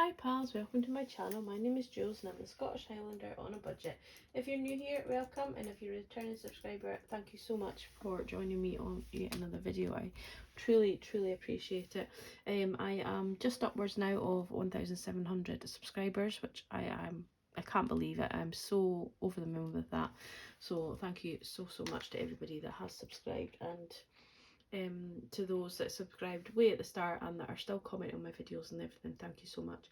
Hi pals, welcome to my channel. My name is Julz and I'm the Scottish Highlander on a budget. If you're new here, welcome, and if you're a returning subscriber, thank you so much for joining me on yet another video. I truly appreciate it. I am just upwards now of 1,700 subscribers, which I can't believe it. I'm so over the moon with that. So thank you so much to everybody that has subscribed, and to those that subscribed way at the start and that are still commenting on my videos and everything, thank you so much.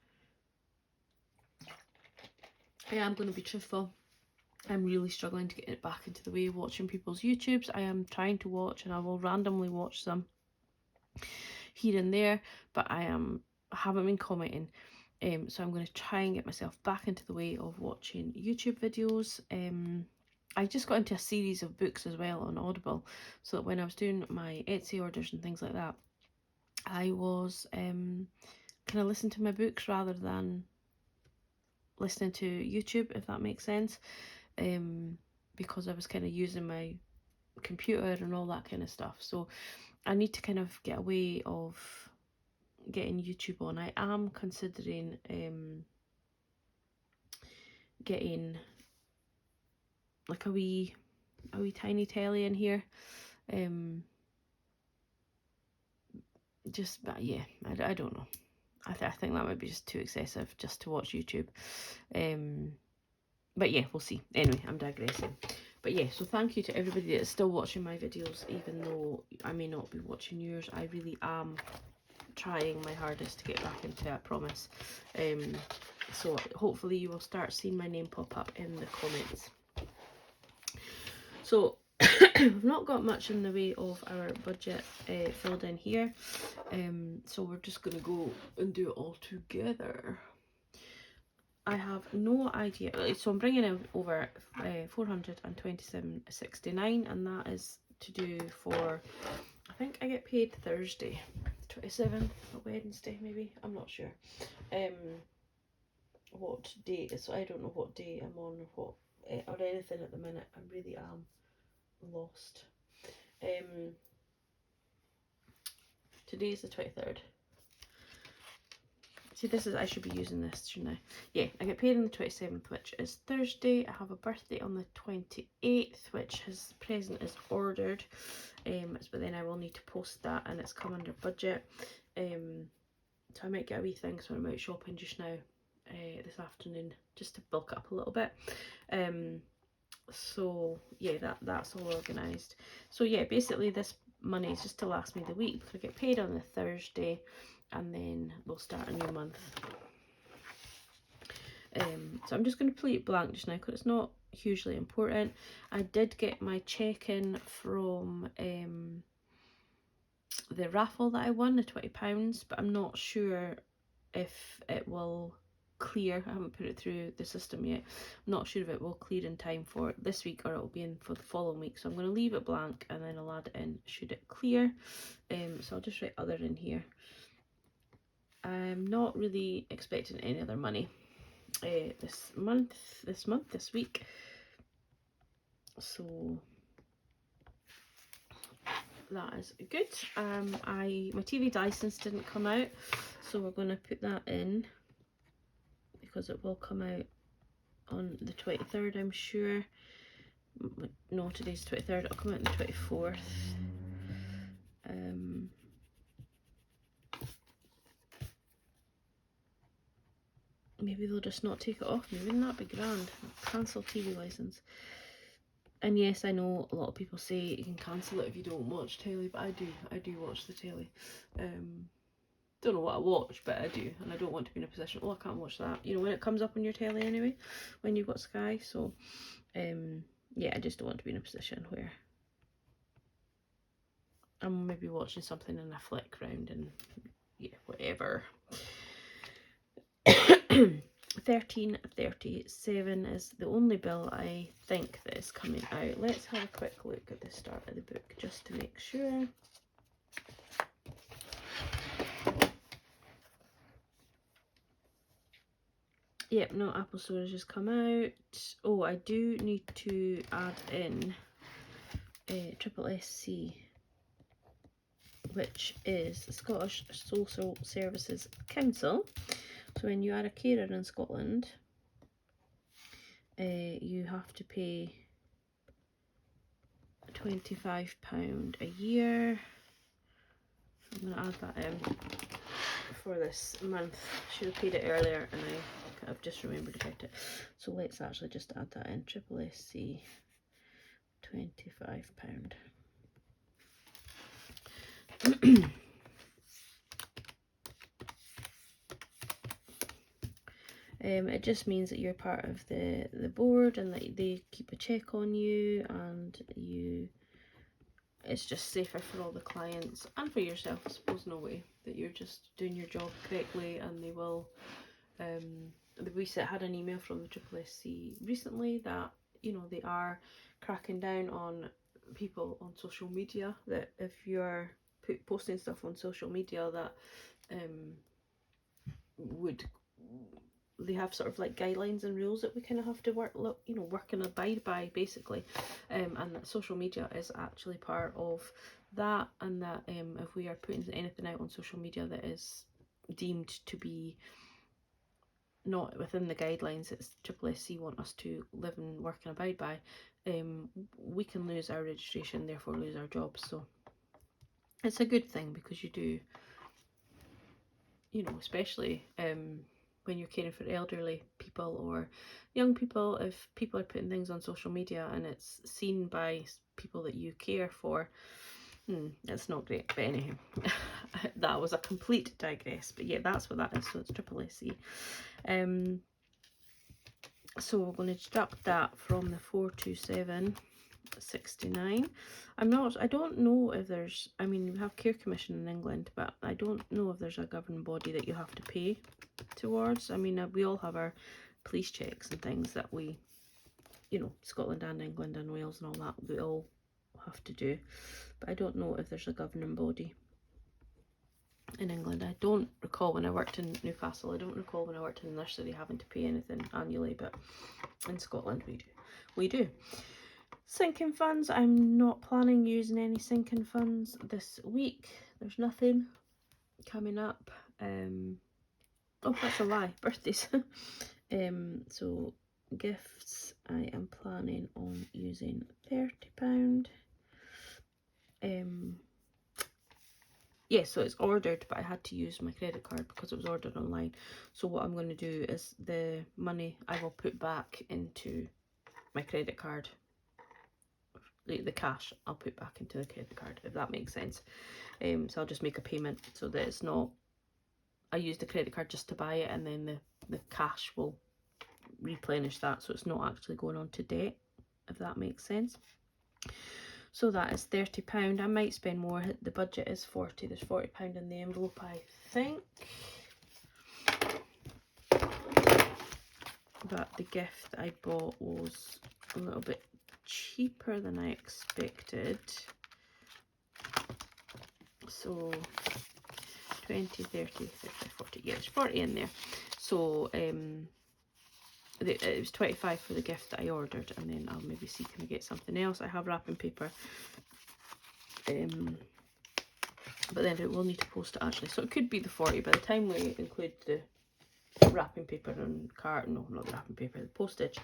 I am going to be truthful. I'm really struggling to get it back into the way of watching people's YouTubes. I am trying to watch, and I will randomly watch them here and there, but I haven't been commenting. So I'm going to try and get myself back into the way of watching YouTube videos. I just got into a series of books as well on Audible, so that when I was doing my Etsy orders and things like that, I was kind of listening to my books rather than listening to YouTube, if that makes sense, because I was kind of using my computer and all that kind of stuff. So I need to kind of get away of getting YouTube on. I am considering getting like a wee tiny telly in here, just, but yeah, I don't know. I think that might be just too excessive just to watch YouTube. But yeah, we'll see. Anyway, I'm digressing. But yeah, so thank you to everybody that is still watching my videos, even though I may not be watching yours. I really am trying my hardest to get back into it, I promise. So hopefully you will start seeing my name pop up in the comments. So we've not got much in the way of our budget filled in here. So we're just going to go and do it all together. I have no idea. So I'm bringing in over 427.69, and that is to do for, I think I get paid Thursday, 27th, or Wednesday maybe, I'm not sure what day is. So I don't know what day I'm on or what or anything at the minute. I really am lost. Today's the 23rd. See, this is, I should be using this, shouldn't I? Yeah, I get paid on the 27th, which is Thursday. I have a birthday on the 28th, which his present is ordered. But then I will need to post that, and it's come under budget. So I might get a wee thing, so I'm out shopping just now, this afternoon, just to bulk up a little bit. So yeah, that's all organised. So yeah, basically this money is just to last me the week, because I get paid on the Thursday, and then we'll start a new month. So I'm just going to play it blank just now because it's not hugely important. I did get my check-in from the raffle that I won, the £20, but I'm not sure if it will clear. I haven't put it through the system yet. I'm not sure if it will clear in time for this week or it will be in for the following week, so I'm going to leave it blank and then I'll add it in should it clear. So I'll just write other in here. I'm not really expecting any other money this week, so that is good. My TV license didn't come out, so we're going to put that in because it will come out on the 23rd, I'm sure. No, today's 23rd, it'll come out on the 24th. Maybe they'll just not take it off me. Wouldn't that be grand? Cancel TV license. And yes, I know a lot of people say you can cancel it if you don't watch telly, but I do watch the telly. Don't know what I watch, but I do, and I don't want to be in a position, oh, I can't watch that, you know, when it comes up on your telly anyway, when you've got Sky. So yeah, I just don't want to be in a position where I'm maybe watching something and I flick round and yeah, whatever. 1337 is the only bill I think that is coming out. Let's have a quick look at the start of the book just to make sure. Yep, no, Apple Store has come out. Oh, I do need to add in Triple SC, which is Scottish Social Services Council, So when you are a carer in Scotland, you have to pay £25 a year. I'm going to add that in for this month. Should have paid it earlier and I've just remembered about it. So let's actually just add that in. Triple SC, £25. It just means that you're part of the board and that they keep a check on you, and it's just safer for all the clients and for yourself, I suppose, in a way, that you're just doing your job correctly. And they will, we had an email from the Triple SC recently that, you know, they are cracking down on people on social media, that if you're posting stuff on social media that they have sort of like guidelines and rules that we kind of have to work and abide by, basically, and that social media is actually part of that, and that if we are putting anything out on social media that is deemed to be not within the guidelines that Triple SC want us to live and work and abide by, we can lose our registration, therefore lose our jobs. So it's a good thing, because you do, you know, especially when you're caring for elderly people or young people, if people are putting things on social media and it's seen by people that you care for, it's not great. But anyhow, that was a complete digress. But yeah, that's what that is. So it's Triple SC. So we're going to deduct that from the 427.69. I don't know if there's, I mean, we have Care Commission in England, but I don't know if there's a governing body that you have to pay towards. I mean, we all have our police checks and things that we, you know, Scotland and England and Wales and all that, we all have to do. But I don't know if there's a governing body in England. I don't recall when I worked in Newcastle, I don't recall when I worked in the nursery having to pay anything annually, but in Scotland we do. Sinking funds, I'm not planning using any sinking funds this week. There's nothing coming up. Oh, that's a lie, birthdays. So gifts, I am planning on using £30. Yeah, so it's ordered, but I had to use my credit card because it was ordered online. So what I'm going to do is the money I will put back into my credit card. The cash I'll put back into the credit card, if that makes sense. So I'll just make a payment so that it's not, I use the credit card just to buy it, and then the cash will replenish that, so it's not actually going on to debt, if that makes sense. So that is £30. I might spend more. The budget is 40. There's £40 in the envelope, I think. But the gift I bought was a little bit cheaper than I expected. So 20, 30, 50, 40. Yeah, there's 40 in there. So it was 25 for the gift that I ordered, and then I'll maybe see, can I get something else. I have wrapping paper, but then it will need to post it actually, so it could be the 40 by the time we include the wrapping paper and card, no, not the wrapping paper, the postage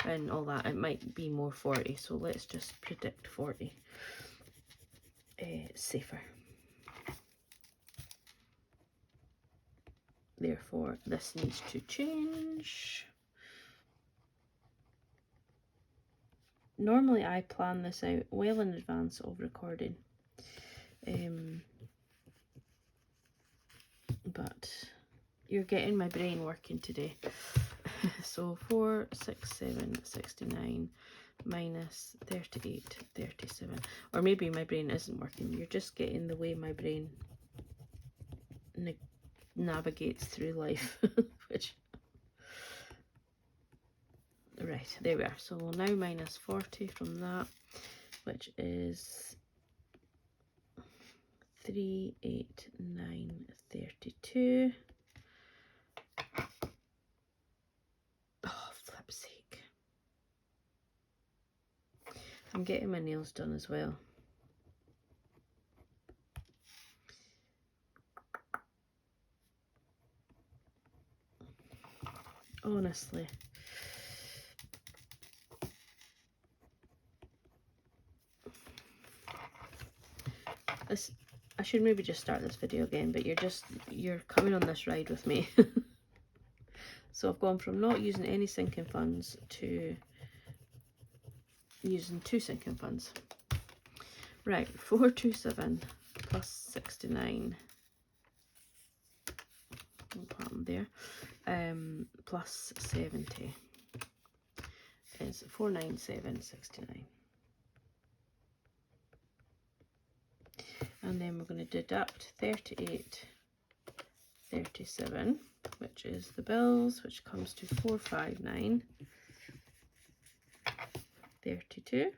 and all that. It might be more 40, so let's just predict 40. Safer. Therefore this needs to change. Normally I plan this out well in advance of recording, but you're getting my brain working today. So 467.69 minus 38.37, or maybe my brain isn't working. You're just getting the way my brain navigates through life. Which, right, there we are. So we'll now minus 40 from that, which is 389.32. Oh, flip's sake. I'm getting my nails done as well. Honestly. This, I should maybe just start this video again, but you're coming on this ride with me. So I've gone from not using any sinking funds to using 2 sinking funds. Right, 427 plus 69. No problem there. Plus 70 is 497.69. And then we're going to deduct 38.37, which is the bills, which comes to 459.32.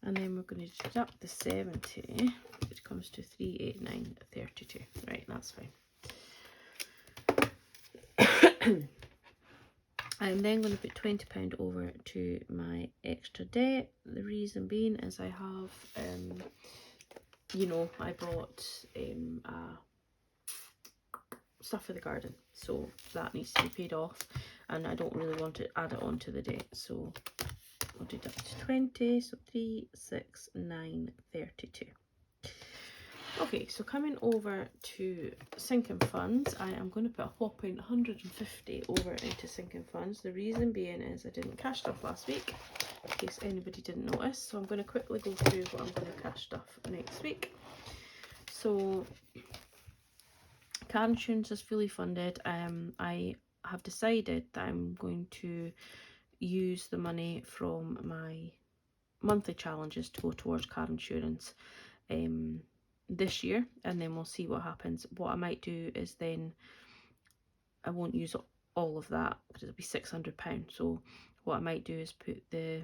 And then we're going to deduct the 70, which comes to 389.32. Right, that's fine. I'm then going to put £20 over to my extra debt. The reason being is I have, you know, I bought stuff for the garden, so that needs to be paid off, and I don't really want to add it on to the debt, so I'll deduct 20, so 369.32. Okay, so coming over to sinking funds, I am going to put a whopping 150 over into sinking funds. The reason being is I didn't cash stuff last week, in case anybody didn't notice. So I'm going to quickly go through what I'm going to cash stuff next week. So car insurance is fully funded. I have decided that I'm going to use the money from my monthly challenges to go towards car insurance this year, and then we'll see what happens. What I might do is then I won't use all of that because it'll be £600. So what I might do is put the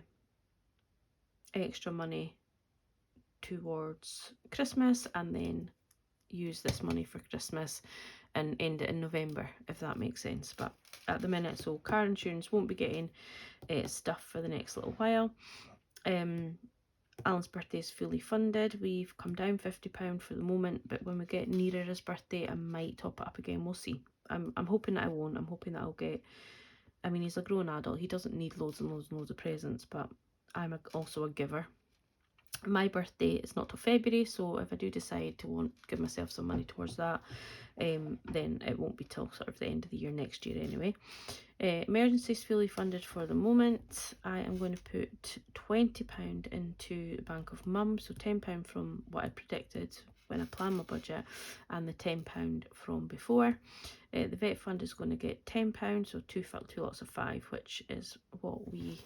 extra money towards Christmas and then use this money for Christmas and end it in November, if that makes sense. But at the minute, so car insurance won't be getting stuff for the next little while. Alan's birthday is fully funded. We've come down £50 for the moment, but when we get nearer his birthday, I might top it up again. We'll see. I'm hoping that I won't. I'm hoping that I'll get, I mean, he's a grown adult. He doesn't need loads and loads and loads of presents, but I'm also a giver. My birthday is not till February, so if I do decide to give myself some money towards that, then it won't be till sort of the end of the year next year anyway. Emergency is fully funded for the moment. I am going to put £20 into the Bank of Mum, so £10 from what I predicted when I planned my budget, and the £10 from before. The vet fund is going to get £10, so two lots of 5, which is what we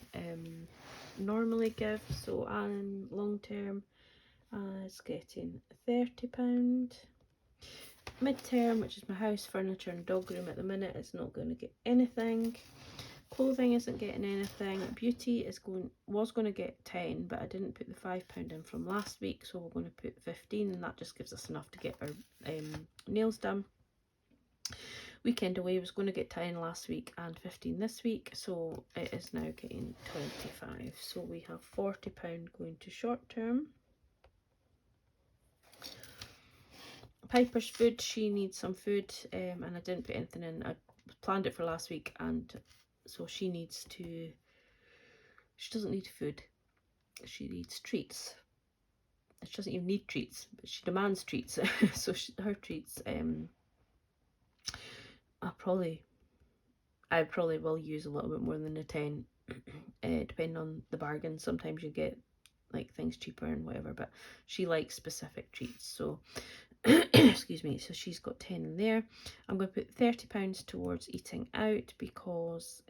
normally give. So Alan long term is getting £30. Midterm, which is my house, furniture and dog room at the minute, is not going to get anything. Clothing isn't getting anything. Beauty was going to get 10, but I didn't put the £5 in from last week, so we're going to put 15, and that just gives us enough to get our nails done. Weekend away was going to get 10 last week and 15 this week, so it is now getting 25. So we have £40 going to short term. Piper's food, she needs some food, and I didn't put anything in. I planned it for last week, and so she doesn't need food, she needs treats. She doesn't even need treats, but she demands treats. So her treats, I probably will use a little bit more than a 10, depending on the bargain. Sometimes you get like things cheaper and whatever, but she likes specific treats, so excuse me, so she's got 10 in there. I'm going to put £30 towards eating out because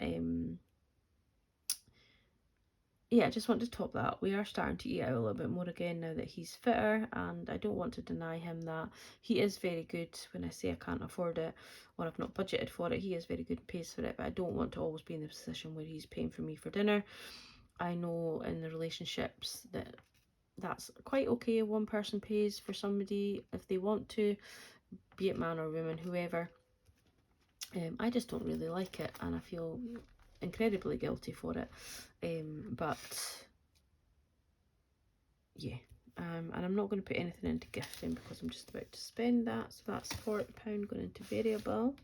yeah, I just want to top that. We are starting to eat out a little bit more again now that he's fitter, and I don't want to deny him that. He is very good. When I say I can't afford it or I've not budgeted for it, he is very good and pays for it, but I don't want to always be in the position where he's paying for me for dinner. I know in the relationships that's quite okay. One person pays for somebody if they want to, be it man or woman, whoever. I just don't really like it, and I feel incredibly guilty for it. But yeah, and I'm not going to put anything into gifting because I'm just about to spend that. So that's £40 going into variable,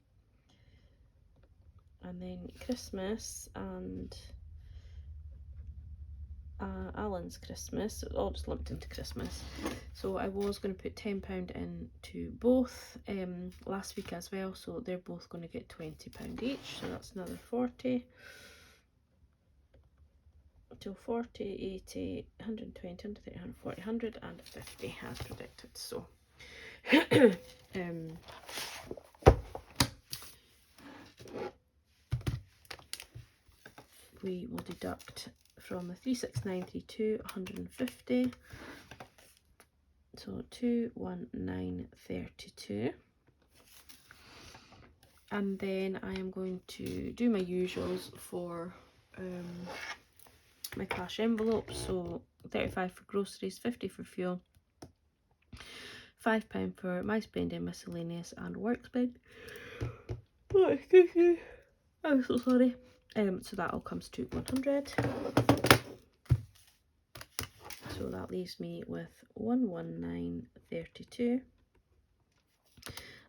and and then Christmas and Alan's Christmas, so it's all just lumped into Christmas. So I was going to put £10 into both last week as well, so they're both going to get £20 each, so that's another 40. So 40, 80, 120, 130, 140, 150 as predicted. So we will deduct from the 36932 150, so 21932, and then I am going to do my usuals for my cash envelope. So 35 for groceries, 50 for fuel, £5 for my spending, miscellaneous and work spend. Oh, excuse me, I'm so sorry. So that all comes to 100. So that leaves me with 11932.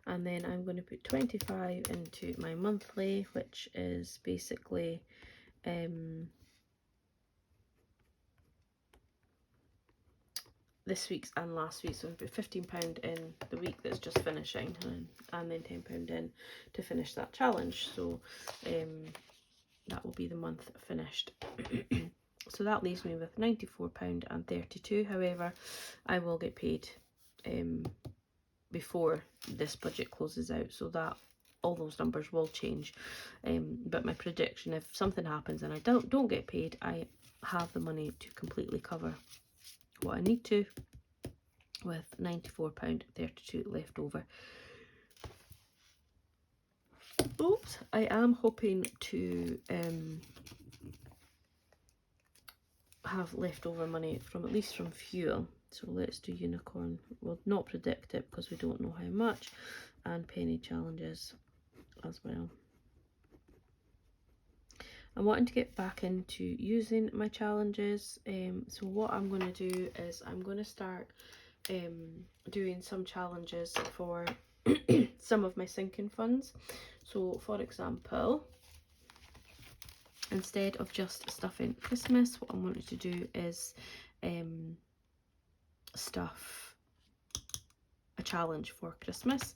And then I'm going to put 25 into my monthly, which is basically this week's and last week's. So I put £15 in the week that's just finishing, and then £10 in to finish that challenge. So that will be the month finished. So that leaves me with £94.32. However, I will get paid before this budget closes out, so that all those numbers will change. But my prediction, if something happens and I don't get paid, I have the money to completely cover what I need to, with £94.32 left over. Oops, I am hoping to have leftover money from at least from fuel. So let's do unicorn. We'll not predict it because we don't know how much, and penny challenges as well. I'm wanting to get back into using my challenges. So what I'm going to do is I'm going to start doing some challenges for some of my sinking funds. So for example, instead of just stuffing Christmas, what I wanted to do is stuff a challenge for Christmas,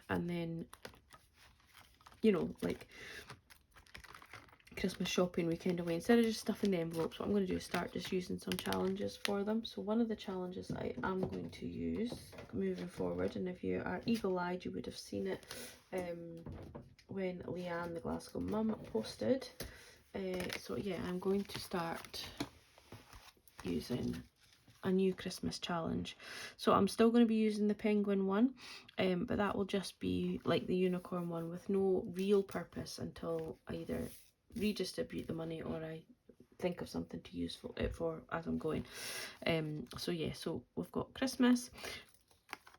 and then, you know, like Christmas shopping weekend away. Instead of just stuffing the envelopes, what I'm going to do is start just using some challenges for them. So one of the challenges I am going to use moving forward, and if you are eagle-eyed you would have seen it when Leanne, the Glasgow mum, posted. So yeah, I'm going to start using a new Christmas challenge. So I'm still going to be using the penguin one, but that will just be like the unicorn one with no real purpose until I either redistribute the money or I think of something to use it for as I'm going. So yeah, so we've got Christmas,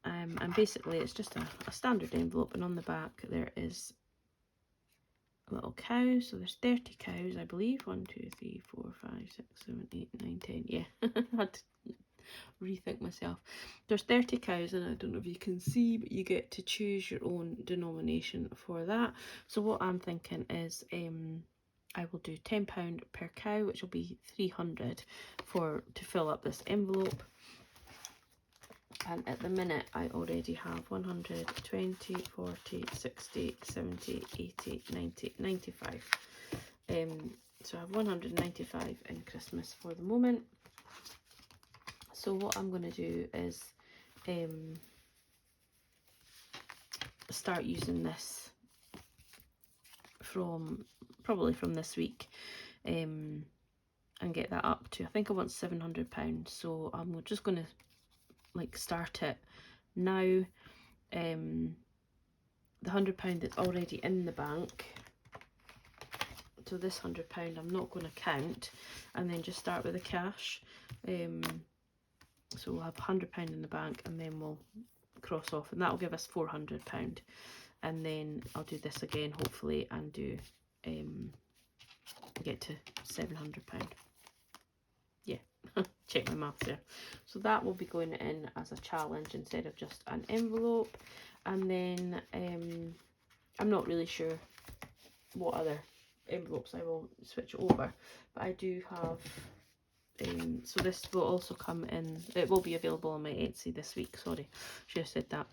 and basically it's just a standard envelope, and on the back there is a little cow. So there's 30 cows, I believe. 1, 2, 3, 4, 5, 6, 7, 8, 9, 10. Yeah, I had to rethink myself. There's 30 cows, and I don't know if you can see, but you get to choose your own denomination for that. So what I'm thinking is I will do £10 per cow, which will be 300 to fill up this envelope. And at the minute I already have 100, 20, 40, 60, 70, 80, 90, 95. So I have 195 in Christmas for the moment. So what I'm going to do is start using this probably from this week, and get that up to, I think I want £700. So I'm just going to like start it now. The £100 that's already in the bank, so this £100 I'm not going to count, and then just start with the cash. So we'll have £100 in the bank, and then we'll cross off, and that will give us £400. And then I'll do this again hopefully and do get to £700. Yeah, check my maths there. So that will be going in as a challenge instead of just an envelope. And then I'm not really sure what other envelopes, I will switch it over. But I do have, so this will also come in, it will be available on my Etsy this week, sorry, should have said that.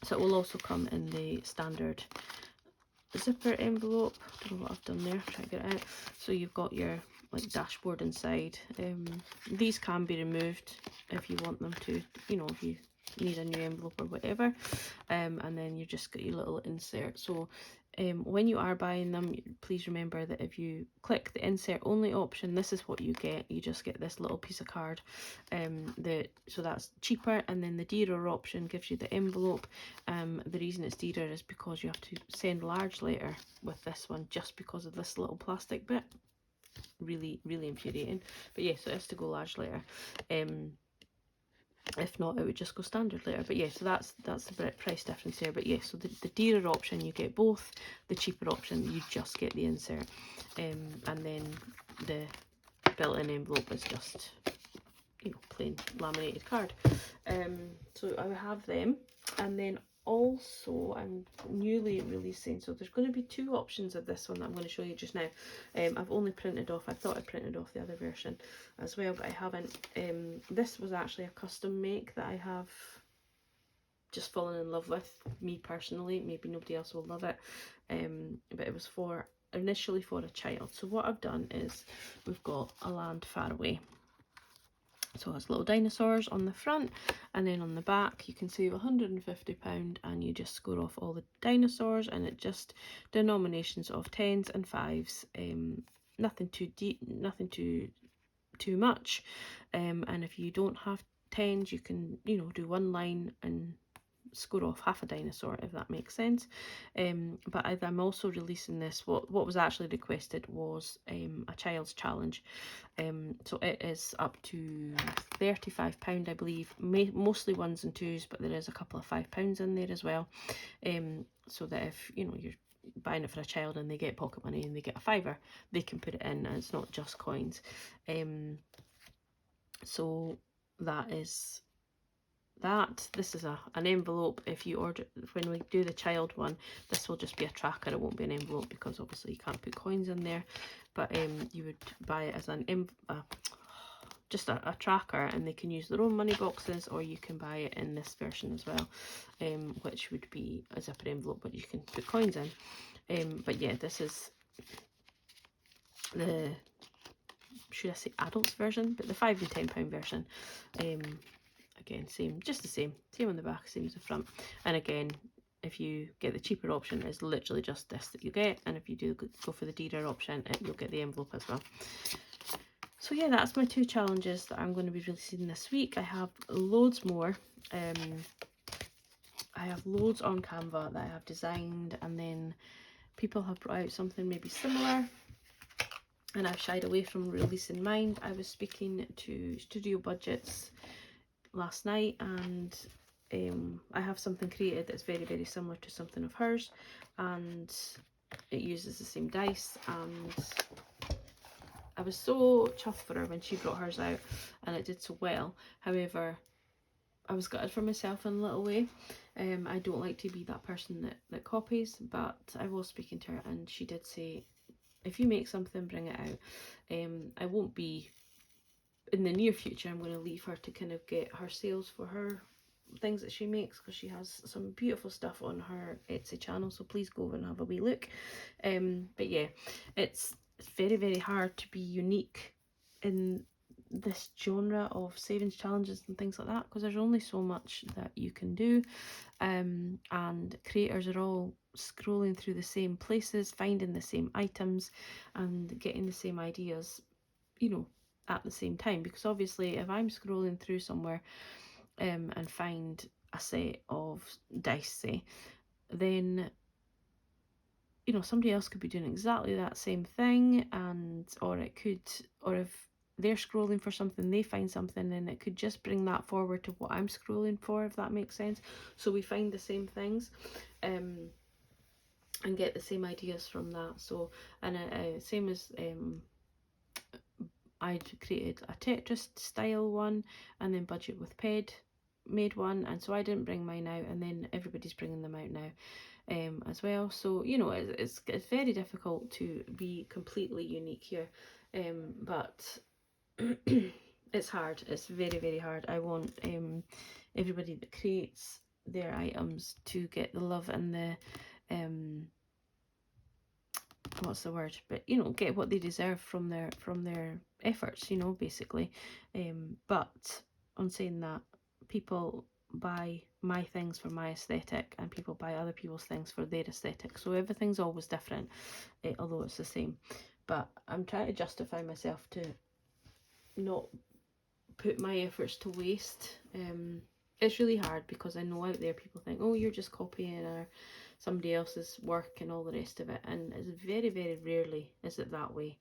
So it will also come in the standard zipper envelope. I don't know what I've done there, try to get it out. So you've got your like dashboard inside. These can be removed if you want them to, you know, if you need a new envelope or whatever. And then you just got your little insert. So when you are buying them, please remember that if you click the insert only option, this is what you get. You just get this little piece of card. So that's cheaper, and then the dearer option gives you the envelope. The reason it's dearer is because you have to send large letter with this one, just because of this little plastic bit. Really, really infuriating. But yeah, so it has to go large letter. If not, it would just go standard letter. But yeah, so that's the price difference there. But yeah, so the dearer option, you get both. The cheaper option, you just get the insert. And then the built-in envelope is just, you know, plain laminated card. So I have them. And then also I'm newly releasing, so there's going to be two options of this one that I'm going to show you just now. I've only printed off, I thought I printed off the other version as well, but I haven't. This was actually a custom make that I have just fallen in love with, me personally. Maybe nobody else will love it, but it was initially for a child. So what I've done is we've got A Land Far Away. So it has little dinosaurs on the front, and then on the back you can save £150, and you just score off all the dinosaurs, and it just denominations of 10s and 5s, nothing too deep, nothing too much. And if you don't have 10s, you can, you know, do one line and score off half a dinosaur, if that makes sense. But I'm also releasing this, what was actually requested was a child's challenge. So it is up to £35, I believe, mostly 1s and 2s, but there is a couple of £5 in there as well. So that if, you know, you're buying it for a child and they get pocket money and they get a £5, they can put it in, and it's not just coins. So that is that. This is an envelope. If you order, when we do the child one, this will just be a tracker, it won't be an envelope, because obviously you can't put coins in there. But you would buy it as just a tracker, and they can use their own money boxes, or you can buy it in this version as well, which would be a zipper envelope, but you can put coins in. But yeah, this is the, should I say adults version, but the £5 and £10 version. Again, just the same on the back, same as the front. And again, if you get the cheaper option, it's literally just this that you get, and if you do go for the dearer option, you'll get the envelope as well. So yeah, that's my two challenges that I'm going to be releasing this week. I have loads more. I have loads on Canva that I have designed, and then people have brought out something maybe similar, and I've shied away from releasing mine. I was speaking to Studio Budgets last night, and I have something created that's very, very similar to something of hers, and it uses the same dice, and I was so chuffed for her when she brought hers out and it did so well. However, I was gutted for myself in a little way. I don't like to be that person that copies, but I was speaking to her, and she did say, if you make something, bring it out. I won't be, in the near future, I'm going to leave her to kind of get her sales for her things that she makes, because she has some beautiful stuff on her Etsy channel, so please go over and have a wee look. But yeah, it's very, very hard to be unique in this genre of savings challenges and things like that, because there's only so much that you can do, and creators are all scrolling through the same places, finding the same items and getting the same ideas, you know, at the same time. Because obviously if I'm scrolling through somewhere and find a set of dice, say, then, you know, somebody else could be doing exactly that same thing, and or if they're scrolling for something, they find something, and it could just bring that forward to what I'm scrolling for, if that makes sense. So we find the same things and get the same ideas from that. So, and same as I'd created a Tetris style one, and then Budget with Ped made one, and so I didn't bring mine out, and then everybody's bringing them out now. as well. So, you know, it's very difficult to be completely unique here, but it's hard. It's very, very hard. I want everybody that creates their items to get the love and the what's the word, but you know, get what they deserve from their efforts, you know, basically. But on saying that, people buy my things for my aesthetic and people buy other people's things for their aesthetic, so everything's always different, although it's the same. But I'm trying to justify myself to not put my efforts to waste. It's really hard because I know out there people think, oh, you're just copying or somebody else's work and all the rest of it, and it's very, very rarely is it that way.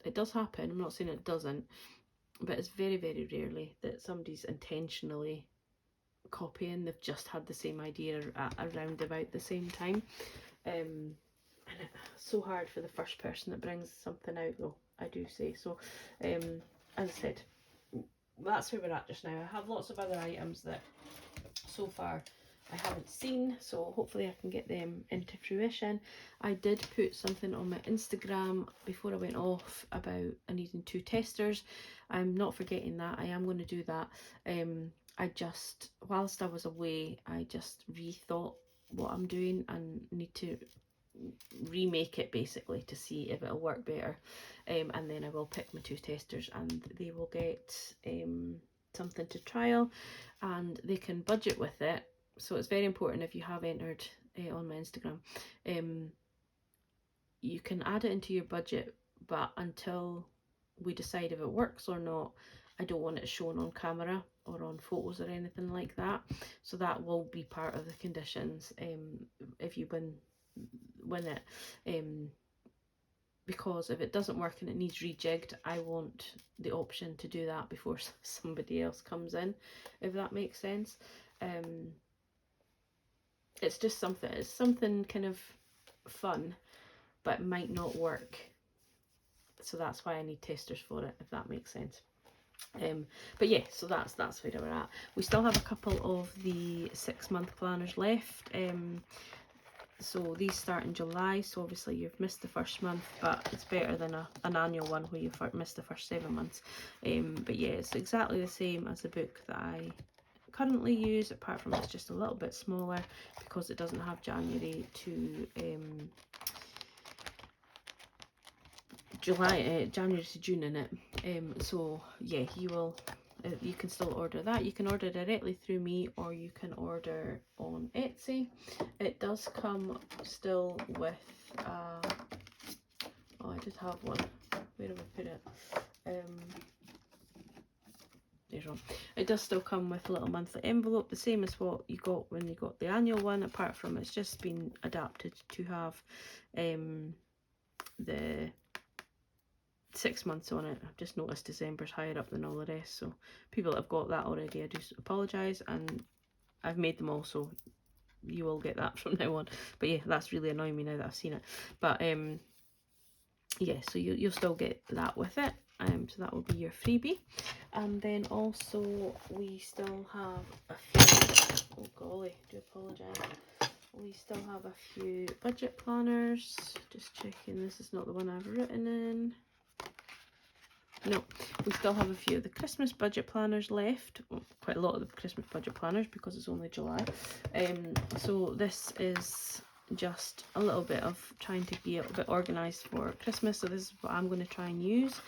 It does happen, I'm not saying it doesn't, but it's very, very rarely that somebody's intentionally copying. They've just had the same idea around about the same time. And it's so hard for the first person that brings something out, though, I do say. So as I said, that's where we're at just now. I have lots of other items that so far I haven't seen, so hopefully I can get them into fruition. I did put something on my Instagram before I went off about needing 2 testers. I'm not forgetting that. I am going to do that. I just, whilst I was away, I just rethought what I'm doing and need to remake it basically to see if it'll work better, and then I will pick my 2 testers and they will get something to trial and they can budget with it. So it's very important, if you have entered on my Instagram, you can add it into your budget, but until we decide if it works or not, I don't want it shown on camera or on photos or anything like that. So that will be part of the conditions if you win it, because if it doesn't work and it needs rejigged, I want the option to do that before somebody else comes in, if that makes sense. It's just something, it's something kind of fun, but it might not work, so that's why I need testers for it, if that makes sense. But yeah, so that's where we're at. We still have a couple of the 6-month planners left. So these start in July, so obviously you've missed the first month, but it's better than an annual one where you've missed the first 7 months. But yeah, it's exactly the same as the book that I currently use, apart from it's just a little bit smaller because it doesn't have January to January to June in it. So yeah, you can still order that. You can order directly through me, or you can order on Etsy. It does come still with oh, I did have one. Where have I put it? There's one. It does still come with a little monthly envelope, the same as what you got when you got the annual one, apart from it's just been adapted to have the 6 months on it. I've just noticed December's higher up than all the rest, so people that have got that already, I do apologise, and I've made them all, so you will get that from now on. But yeah, that's really annoying me now that I've seen it. But yeah, so you'll still get that with it. So that will be your freebie. And then also we still have a few, oh golly, I do apologise. We still have a few budget planners. Just checking this is not the one I've written in. No, we still have a few of the Christmas budget planners left. Well, quite a lot of the Christmas budget planners because it's only July. So this is just a little bit of trying to be a little bit organised for Christmas. So this is what I'm going to try and use.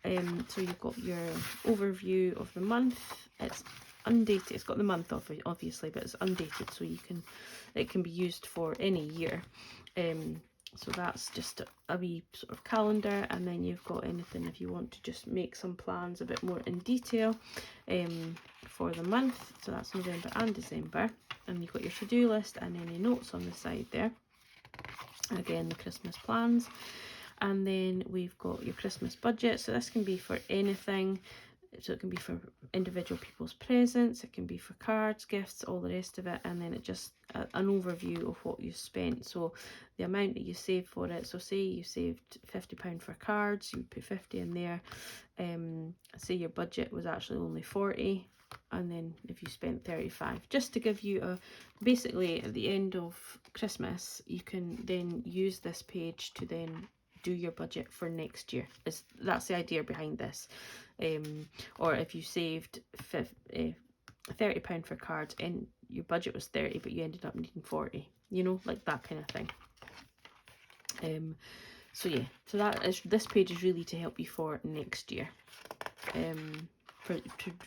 So you've got your overview of the month. It's undated. It's got the month obviously, but it's undated, so it can be used for any year. So that's just a wee sort of calendar, and then you've got anything if you want to just make some plans a bit more in detail for the month. So that's November and December, and you've got your to-do list and any notes on the side there. Again, the Christmas plans, and then we've got your Christmas budget. So this can be for anything. So it can be for individual people's presents, it can be for cards, gifts, all the rest of it, and then it just an overview of what you spent. So the amount that you saved for it. So say you saved £50 for cards, you put 50 in there. Say your budget was actually only 40. and then if you spent 35, just to give you a, basically at the end of Christmas, you can then use this page to then do your budget for next year. That's the idea behind this. Or if you saved £30 for cards and your budget was 30 but you ended up needing 40, you know, like that kind of thing. So yeah, so this page is really to help you for next year, to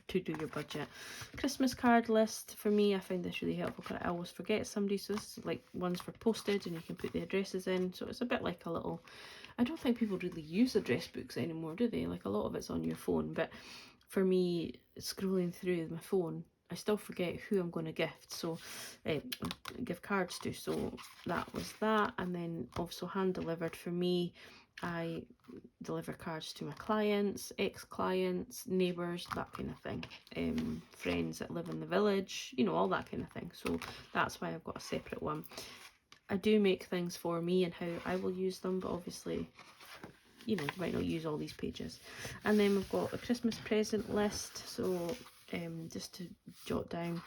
do your budget. Christmas card list, for me, I find this really helpful because I always forget somebody, so this is like ones for postage and you can put the addresses in, so it's a bit like a little, I don't think people really use address books anymore, do they? Like a lot of it's on your phone, but for me, scrolling through my phone, I still forget who I'm going to gift, so give cards to. So that was that. And then also hand delivered, for me, I deliver cards to my clients, ex-clients, neighbours, that kind of thing, friends that live in the village, you know, all that kind of thing. So that's why I've got a separate one. I do make things for me and how I will use them, but obviously, you know, you might not use all these pages. And then we've got a Christmas present list, so just to jot down.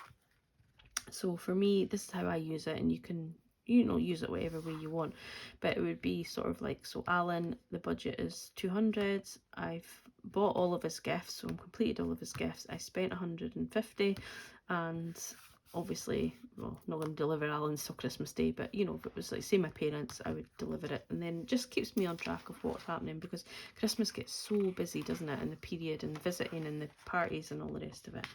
So for me, this is how I use it, and you can, you know, use it whatever way you want, but it would be sort of like, so Alan, the budget is 200, I've bought all of his gifts, so I'm completed all of his gifts, I spent 150, and obviously, well, not going to deliver Alan's till Christmas Day, but you know, if it was like, say my parents, I would deliver it, and then just keeps me on track of what's happening, because Christmas gets so busy, doesn't it, in the period, and visiting and the parties and all the rest of it.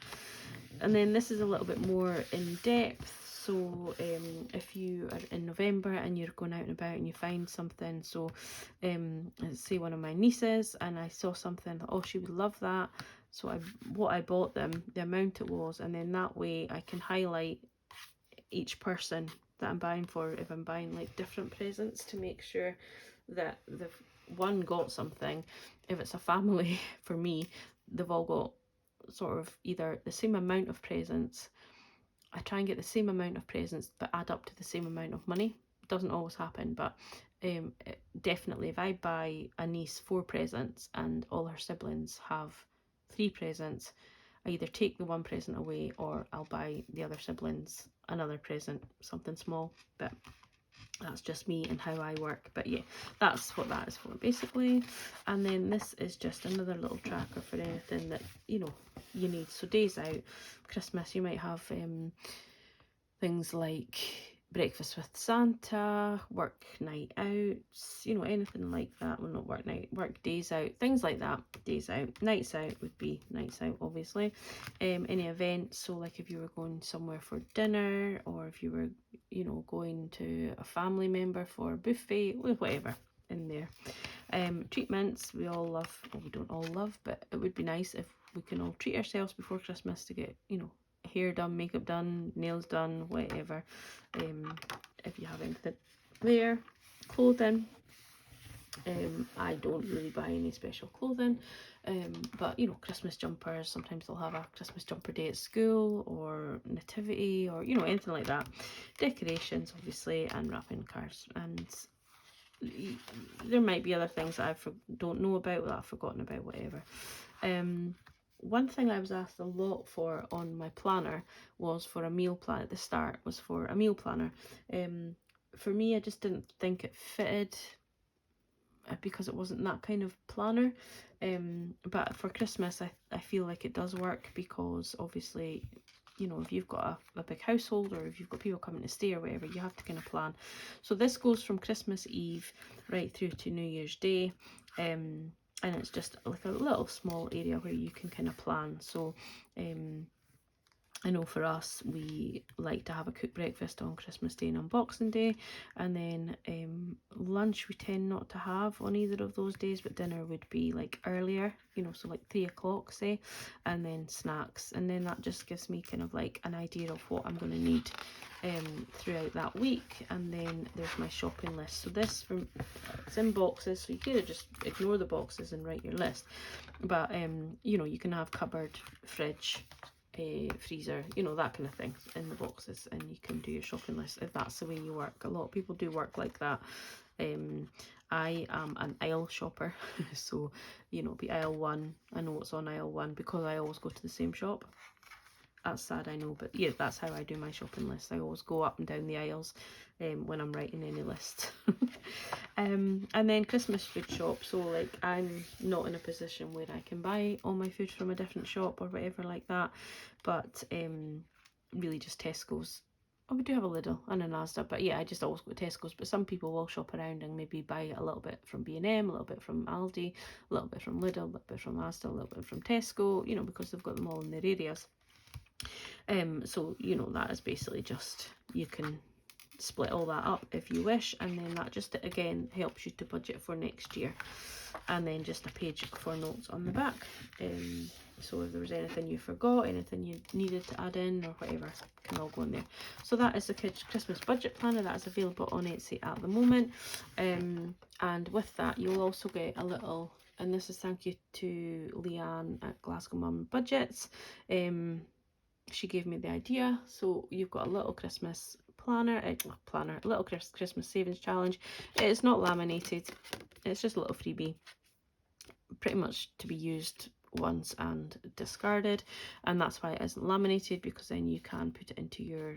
And then this is a little bit more in depth. So if you are in November and you're going out and about and you find something, so say one of my nieces, and I saw something, oh, she would love that, so what I bought them, the amount it was, and then that way I can highlight each person that I'm buying for, if I'm buying like different presents, to make sure that the one got something. If it's a family, for me, they've all got sort of either the same amount of presents. I try and get the same amount of presents but add up to the same amount of money. It doesn't always happen, but definitely if I buy a niece 4 presents and all her siblings have 3 presents, I either take the 1 present away or I'll buy the other siblings another present, something small. But that's just me and how I work. But yeah, that's what that is for basically. And then this is just another little tracker for anything that, you know, you need. So days out, Christmas, you might have things like breakfast with Santa, work night outs, you know, anything like that. Well, not work night, work days out, things like that. Days out. Nights out would be nights out, obviously. Any events, so like if you were going somewhere for dinner, or if you were, you know, going to a family member for a buffet, whatever in there. Treatments, we all love, well, we don't all love, but it would be nice if we can all treat ourselves before Christmas to get, you know, hair done, makeup done, nails done, whatever. If you have anything there. Clothing, I don't really buy any special clothing, but you know, Christmas jumpers, sometimes they'll have a Christmas jumper day at school, or nativity, or you know, anything like that. Decorations, obviously, and wrapping cards, and there might be other things that I don't know about, that I've forgotten about, whatever. One thing I was asked a lot for on my planner was for a meal plan. At the start was for a meal planner. For me, I just didn't think it fitted, because it wasn't that kind of planner. But for Christmas, I feel like it does work, because obviously, you know, if you've got a big household, or if you've got people coming to stay or whatever, you have to kind of plan. So this goes from Christmas Eve right through to New Year's Day. And it's just like a little small area where you can kind of plan. So I know for us, we like to have a cooked breakfast on Christmas Day and on Boxing Day, and then lunch we tend not to have on either of those days, but dinner would be like earlier, you know, so like 3 o'clock say, and then snacks, and then that just gives me kind of like an idea of what I'm going to need throughout that week. And then there's my shopping list. So this, it's in boxes, so you could just ignore the boxes and write your list, but you know, you can have cupboard, fridge, freezer, you know, that kind of thing in the boxes, and you can do your shopping list if that's the way you work. A lot of people do work like that. I am an aisle shopper, so, you know, be aisle 1, I know what's on aisle 1, because I always go to the same shop. That's sad, I know, but yeah, that's how I do my shopping list. I always go up and down the aisles when I'm writing any list. And then Christmas food shop, so like I'm not in a position where I can buy all my food from a different shop or whatever like that, but really just Tesco's. Oh, we do have a Lidl and an Asda, but yeah, I just always go to Tesco's. But some people will shop around and maybe buy a little bit from B&M, a little bit from Aldi, a little bit from Lidl, a little bit from Asda, a little bit from Tesco, you know, because they've got them all in their areas. So, you know, that is basically just, you can split all that up if you wish, and then that just again helps you to budget for next year. And then just a page for notes on the back, so if there was anything you forgot, anything you needed to add in or whatever, can all go in there. So that is the Christmas budget planner that is available on Etsy at the moment, and with that you'll also get a little, and this is thank you to Leanne at Glasgow Mum Budgets. She gave me the idea, so you've got a little Christmas planner, a little Christmas savings challenge. It's not laminated, it's just a little freebie, pretty much to be used once and discarded, and that's why it isn't laminated, because then you can put it into your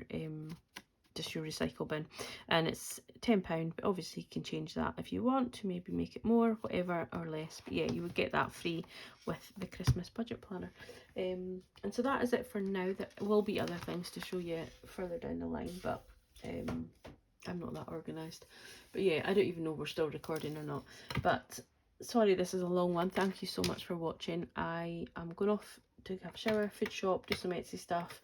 just your recycle bin, and it's £10, but obviously you can change that if you want to, maybe make it more, whatever, or less. But yeah, you would get that free with the Christmas budget planner. And so that is it for now. There will be other things to show you further down the line, but I'm not that organised. But yeah, I don't even know if we're still recording or not, but sorry this is a long one. Thank you so much for watching. I am going off to have a shower, food shop, do some Etsy stuff,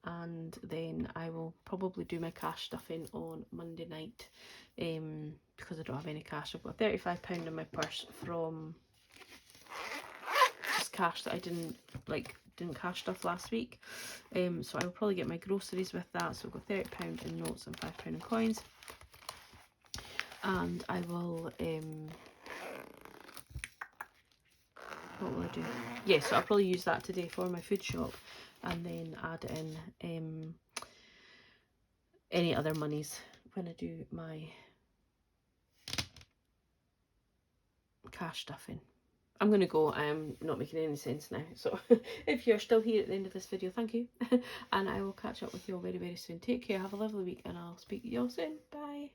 and then I will probably do my cash stuffing on Monday night, because I don't have any cash. I've got £35 in my purse from just cash that I didn't cash stuff last week, so I will probably get my groceries with that. So I've got £30 in notes and £5 in coins, and I will what will I do? Yeah, so I'll probably use that today for my food shop, and then add in any other monies when I do my cash stuffing. I'm going to go. I'm not making any sense now. So if you're still here at the end of this video, thank you. And I will catch up with you all very, very soon. Take care. Have a lovely week, and I'll speak to you all soon. Bye.